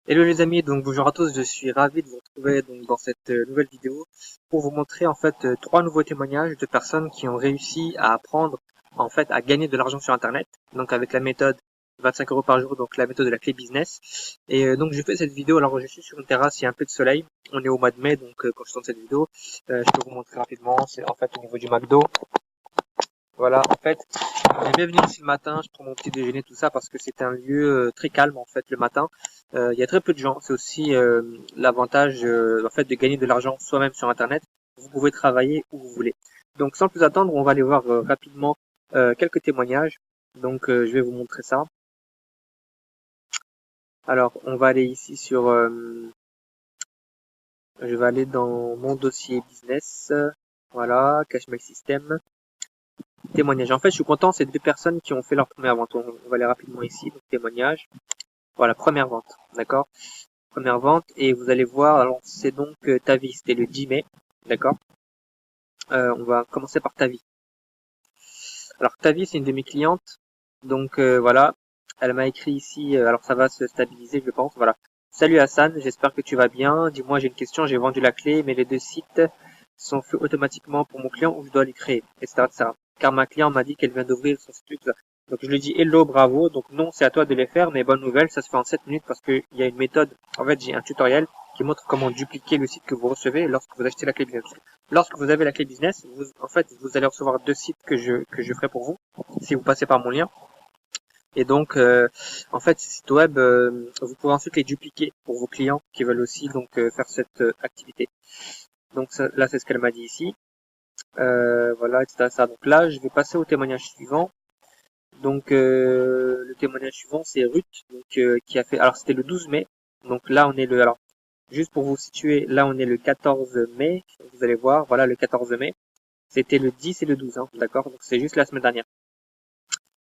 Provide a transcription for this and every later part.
Hello les amis, donc bonjour à tous, je suis ravi de vous retrouver donc dans cette nouvelle vidéo pour vous montrer en fait trois nouveaux témoignages de personnes qui ont réussi à apprendre en fait à gagner de l'argent sur internet, donc avec la méthode 25 € par jour, donc la méthode de la clé business. Et donc je fais cette vidéo alors je suis sur une terrasse, il y a un peu de soleil, on est au mois de mai donc quand je tourne cette vidéo, je peux vous montrer rapidement, c'est en fait au niveau du McDo. Voilà, en fait, j'aime bien venir ici le matin, je prends mon petit déjeuner, tout ça, parce que c'est un lieu très calme, en fait, le matin. Il y a très peu de gens. C'est aussi l'avantage, en fait, de gagner de l'argent soi-même sur Internet. Vous pouvez travailler où vous voulez. Donc, sans plus attendre, on va aller voir rapidement quelques témoignages. Donc, je vais vous montrer ça. Alors, on va aller ici sur... je vais aller dans mon dossier business. Voilà, Cash My System. Témoignage. En fait, je suis content, c'est deux personnes qui ont fait leur première vente. On va aller rapidement ici, donc témoignage. Voilà, première vente, d'accord? Première vente, et vous allez voir, alors c'est donc Tavi, c'était le 10 mai, d'accord? On va commencer par Tavi. Alors Tavi, c'est une de mes clientes, donc voilà, elle m'a écrit ici, alors ça va se stabiliser, je pense, voilà. Salut Hassan, j'espère que tu vas bien. Dis-moi, j'ai une question, j'ai vendu la clé, mais les deux sites sont faits automatiquement pour mon client ou je dois les créer, etc., etc. Car ma cliente m'a dit qu'elle vient d'ouvrir son site, tout ça. Donc je lui dis hello, bravo. Donc non, c'est à toi de les faire, mais bonne nouvelle, ça se fait en 7 minutes parce qu'il y a une méthode. En fait, j'ai un tutoriel qui montre comment dupliquer le site que vous recevez lorsque vous achetez la clé business. Lorsque vous avez la clé business, en fait, vous allez recevoir deux sites que je ferai pour vous si vous passez par mon lien. Et donc, en fait, ces sites web, vous pouvez ensuite les dupliquer pour vos clients qui veulent aussi donc faire cette activité. Donc ça, là, c'est ce qu'elle m'a dit ici. Voilà, etc. Ça. Donc là, je vais passer au témoignage suivant. Donc le témoignage suivant, c'est Ruth, donc qui a fait. Alors c'était le 12 mai. Donc là, on est le. Alors juste pour vous situer, là, on est le 14 mai. Vous allez voir, voilà, le 14 mai. C'était le 10 et le 12, hein, d'accord. Donc c'est juste la semaine dernière.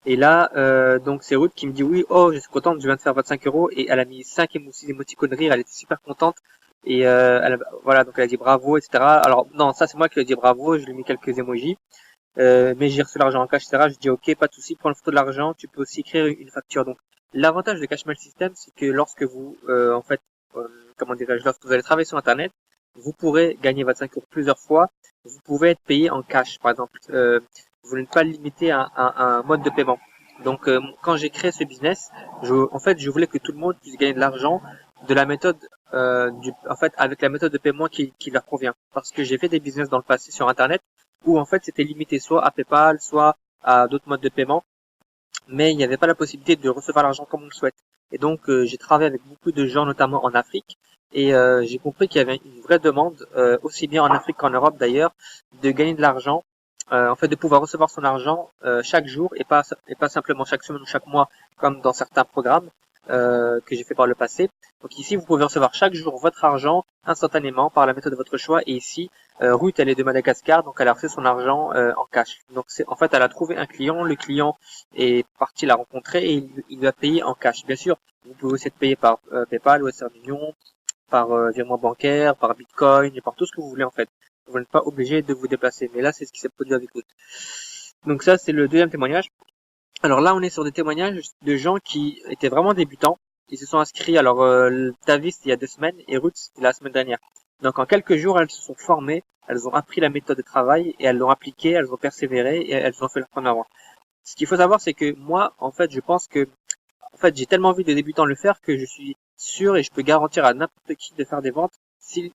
Et là, donc c'est Ruth qui me dit oui, oh, je suis contente, je viens de faire 25 € et elle a mis 5 ou 6 émoticônes de rire, elle était super contente et voilà, donc elle a dit bravo, etc. Alors non, ça c'est moi qui lui ai dit bravo, je lui ai mis quelques émojis, mais j'ai reçu l'argent en cash, etc. Je dis ok, pas de souci, prends le photo de l'argent, tu peux aussi écrire une facture. Donc l'avantage de Cashmail System, c'est que lorsque vous, en fait, comment dirais-je, lorsque vous allez travailler sur Internet, vous pourrez gagner 25 € plusieurs fois. Vous pouvez être payé en cash, par exemple. Vous n'êtes pas limité à un mode de paiement. Donc, quand j'ai créé ce business, en fait, je voulais que tout le monde puisse gagner de l'argent de la méthode, en fait, avec la méthode de paiement qui leur convient. Parce que j'ai fait des business dans le passé sur Internet où, en fait, c'était limité soit à PayPal, soit à d'autres modes de paiement, mais il n'y avait pas la possibilité de recevoir l'argent comme on le souhaite. Et donc, j'ai travaillé avec beaucoup de gens, notamment en Afrique, et j'ai compris qu'il y avait une vraie demande, aussi bien en Afrique qu'en Europe d'ailleurs, de gagner de l'argent, en fait de pouvoir recevoir son argent chaque jour et pas simplement chaque semaine ou chaque mois comme dans certains programmes que j'ai fait par le passé. Donc ici, vous pouvez recevoir chaque jour votre argent instantanément par la méthode de votre choix. Et ici, Ruth, elle est de Madagascar, donc elle a reçu son argent en cash. Donc c'est en fait, elle a trouvé un client, le client est parti la rencontrer et il lui a payé en cash. Bien sûr, vous pouvez aussi être payé par PayPal, Western Union, par virement bancaire, par Bitcoin, et par tout ce que vous voulez en fait. Vous n'êtes pas obligé de vous déplacer. Mais là, c'est ce qui s'est produit avec vous. Donc ça, c'est le deuxième témoignage. Alors là, on est sur des témoignages de gens qui étaient vraiment débutants. Ils se sont inscrits. Alors, Tavis, il y a 2 semaines, et Ruth, c'était la semaine dernière. Donc en quelques jours, elles se sont formées, elles ont appris la méthode de travail, et elles l'ont appliquée, elles ont persévéré, et elles ont fait leur première vente. Ce qu'il faut savoir, c'est que moi, en fait, je pense que en fait, j'ai tellement vu de débutants le faire que je suis sûr et je peux garantir à n'importe qui de faire des ventes s'il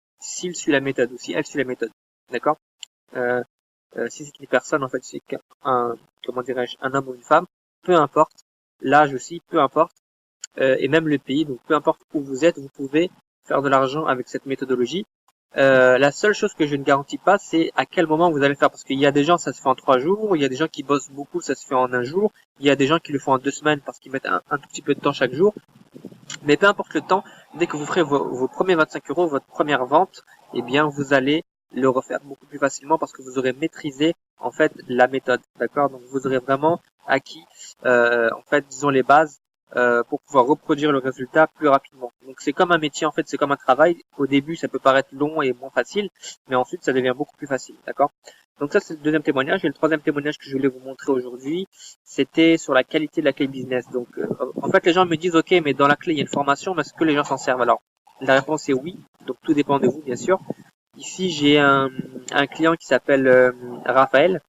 suit la méthode ou si elle suit la méthode. D'accord. euh, Si c'est une personne, en fait, c'est un, comment dirais-je, un homme ou une femme, peu importe, l'âge aussi, peu importe, et même le pays, donc peu importe où vous êtes, vous pouvez faire de l'argent avec cette méthodologie. La seule chose que je ne garantis pas, c'est à quel moment vous allez le faire. Parce qu'il y a des gens, ça se fait en 3 jours. Il y a des gens qui bossent beaucoup, ça se fait en un jour. Il y a des gens qui le font en 2 semaines parce qu'ils mettent un tout petit peu de temps chaque jour. Mais peu importe le temps, dès que vous ferez vos premiers 25 €, votre première vente, eh bien, vous allez le refaire beaucoup plus facilement parce que vous aurez maîtrisé, en fait, la méthode. D'accord? Donc, vous aurez vraiment acquis, en fait, disons les bases pour pouvoir reproduire le résultat plus rapidement. Donc c'est comme un métier en fait, c'est comme un travail. Au début ça peut paraître long et moins facile, mais ensuite ça devient beaucoup plus facile, d'accord? Donc ça c'est le deuxième témoignage. Et le troisième témoignage que je voulais vous montrer aujourd'hui, c'était sur la qualité de la clé business. Donc en fait les gens me disent ok, mais dans la clé il y a une formation, mais est-ce que les gens s'en servent? Alors la réponse est oui, donc tout dépend de vous bien sûr. Ici j'ai un client qui s'appelle Raphaël.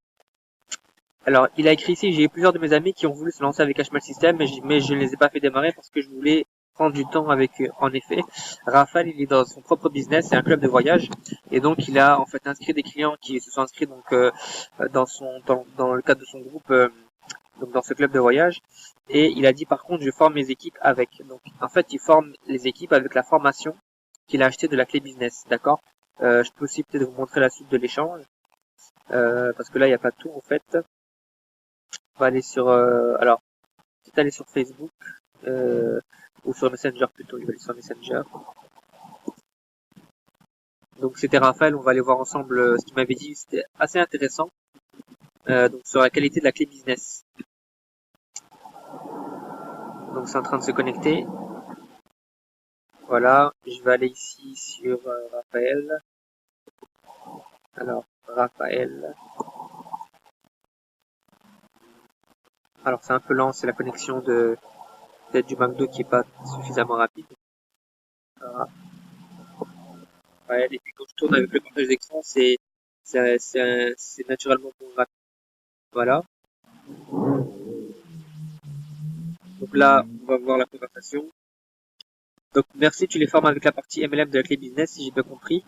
Alors, il a écrit ici, j'ai eu plusieurs de mes amis qui ont voulu se lancer avec HTML System, mais je ne les ai pas fait démarrer parce que je voulais prendre du temps avec eux. En effet, Raphaël, il est dans son propre business, c'est un club de voyage, et donc il a en fait inscrit des clients qui se sont inscrits donc dans le cadre de son groupe, donc dans ce club de voyage, et il a dit par contre je forme mes équipes avec. Donc en fait, il forme les équipes avec la formation qu'il a achetée de la clé business, d'accord. Je peux aussi peut-être vous montrer la suite de l'échange, parce que là il n'y a pas tout en fait. On va aller sur, alors, peut-être aller sur Facebook, ou sur Messenger plutôt, je vais aller sur Messenger. Donc c'était Raphaël, on va aller voir ensemble ce qu'il m'avait dit, c'était assez intéressant, donc sur la qualité de la clé business. Donc c'est en train de se connecter. Voilà, je vais aller ici sur Raphaël. Alors, Raphaël. Alors c'est un peu lent, c'est la connexion de peut-être du McDo qui est pas suffisamment rapide. Voilà. Ouais, et puis quand je tourne avec le partage d'écran, c'est naturellement plus rapide. Voilà. Donc là, on va voir la conversation. Donc merci, tu les formes avec la partie MLM de la clé business, si j'ai bien compris.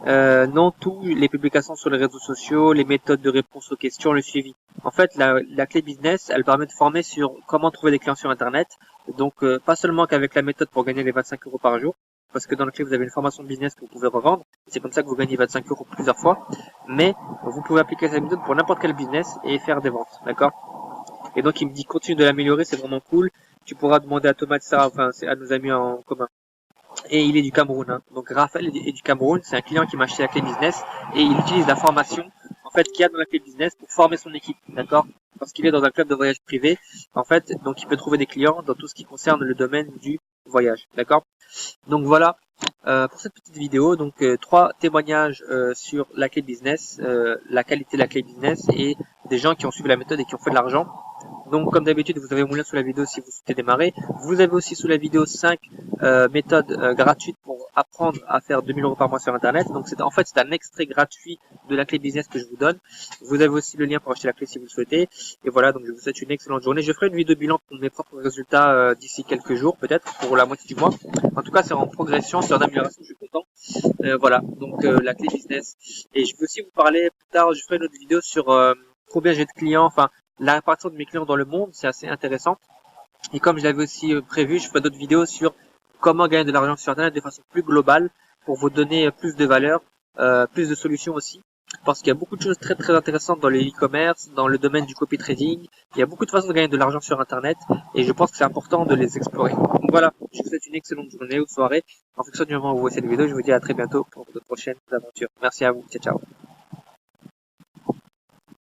Non, tout, les publications sur les réseaux sociaux, les méthodes de réponse aux questions, le suivi. En fait, la clé business, elle permet de former sur comment trouver des clients sur Internet. Donc, pas seulement qu'avec la méthode pour gagner les 25 € par jour, parce que dans la clé, vous avez une formation de business que vous pouvez revendre. C'est comme ça que vous gagnez 25 € plusieurs fois. Mais vous pouvez appliquer cette méthode pour n'importe quel business et faire des ventes, d'accord? Et donc, il me dit continue de l'améliorer, c'est vraiment cool. Tu pourras demander à Thomas, ça, enfin, c'est à nos amis en commun. Et il est du Cameroun, hein. Donc Raphaël est du Cameroun, c'est un client qui m'a acheté la clé business et il utilise la formation en fait qu'il y a dans la clé business pour former son équipe, d'accord? Parce qu'il est dans un club de voyage privé, en fait, donc il peut trouver des clients dans tout ce qui concerne le domaine du voyage, d'accord? Donc voilà pour cette petite vidéo, donc 3 témoignages sur la clé business, la qualité de la clé business et des gens qui ont suivi la méthode et qui ont fait de l'argent. Donc comme d'habitude, vous avez mon lien sous la vidéo si vous souhaitez démarrer. Vous avez aussi sous la vidéo 5 méthodes gratuites pour apprendre à faire 2000 € par mois sur Internet. Donc c'est en fait c'est un extrait gratuit de la clé business que je vous donne. Vous avez aussi le lien pour acheter la clé si vous le souhaitez. Et voilà, donc je vous souhaite une excellente journée. Je ferai une vidéo bilan pour mes propres résultats d'ici quelques jours, peut-être pour la moitié du mois. En tout cas, c'est en progression, c'est en amélioration, je suis content. Voilà, donc la clé business. Et je vais aussi vous parler plus tard, je ferai une autre vidéo sur combien j'ai de clients, enfin la répartition de mes clients dans le monde, c'est assez intéressant. Et comme je l'avais aussi prévu, je ferai d'autres vidéos sur comment gagner de l'argent sur Internet de façon plus globale pour vous donner plus de valeur, plus de solutions aussi. Parce qu'il y a beaucoup de choses très très intéressantes dans le e-commerce, dans le domaine du copy trading. Il y a beaucoup de façons de gagner de l'argent sur Internet et je pense que c'est important de les explorer. Donc voilà, je vous souhaite une excellente journée ou soirée. En fonction du moment où vous voyez cette vidéo, je vous dis à très bientôt pour de prochaines aventures. Merci à vous, ciao ciao.